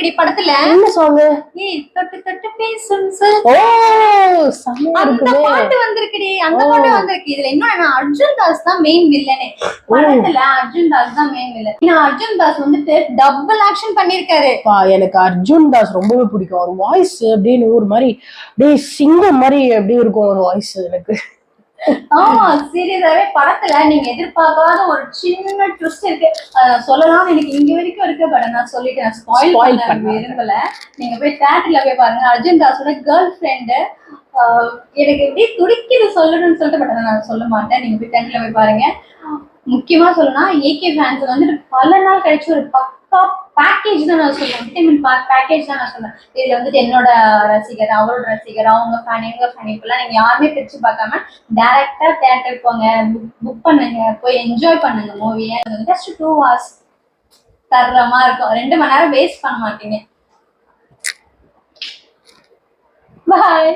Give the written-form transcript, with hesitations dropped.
வந்திருக்குடி படத்துல. என்ன சாங்? ஏய் தொட்டு தொட்டு பேசும் சொல். ஓ செமையா அந்த பாட்டு வந்திருக்குடி. அந்த பாட்டு வந்திருக்கு. இதுல இன்னொன்னு அர்ஜுன் தாஸ் தான் மெயின் வில்லனே. படத்துல அர்ஜுன் தாஸ் தான் மெயின் வில்லன். ஏன்னா அர்ஜுன் தாஸ் வந்துட்டு டபுள் ஆக்ஷன் பண்ணிருக்காரு. எனக்கு அர்ஜுன் தாஸ் ரொம்பவே பிடிக்கும். அவர் வாய்ஸ் அப்படின்னு ஒரு மாதிரி அப்படியே சிங்கம் மாதிரி எப்படி இருக்கும் ஒரு வாய்ஸ் எனக்கு. ஆமா சீரியஸாவே படத்துல நீங்க எதிர்பார்க்காத ஒரு சின்ன ட்விஸ்ட் இருக்கு. சொல்லலாம் எனக்கு இங்க வரைக்கும் இருக்கு. பட் நான் சொல்லிட்டேன், ஸ்பாயில் பண்ண விரும்பல. நீங்க போய் தியேட்டர்ல போய் பாருங்க. அர்ஜுன் தாஸோட கேர்ள் ஃப்ரெண்டு எனக்கு எப்படி துடிக்குது சொல்லணும்னு சொல்லிட்டு, பட் நான் சொல்ல மாட்டேன். நீங்க போய் தியேட்டர்ல போய் பாருங்க. முக்கியமா சொல்லணும்னா ஏகே ஃபேன்ஸ் வந்துட்டு பல நாள் கழிச்சு ஒரு பக்கா பேக்கேஜ் தான் நான் சொல்லுவேன். விட்டமின் பேக்கேஜ் தான் நான் சொல்லுவேன். இதுல வந்துட்டு என்னோட ரசிகர், அவரோட ரசிகர், அவங்க ஃபேன், எங்க ஃபேன், இப்பெல்லாம் நீங்க யாருமே பிரிச்சு பார்க்காம டைரக்டா தியேட்டர் போங்க, புக் பண்ணுங்க, போய் என்ஜாய் பண்ணுங்க மூவியை. ஜஸ்ட் 2 hours தர்றமா இருக்கும். 2 மணி நேரம் வேஸ்ட் பண்ண மாட்டீங்க. பாய்.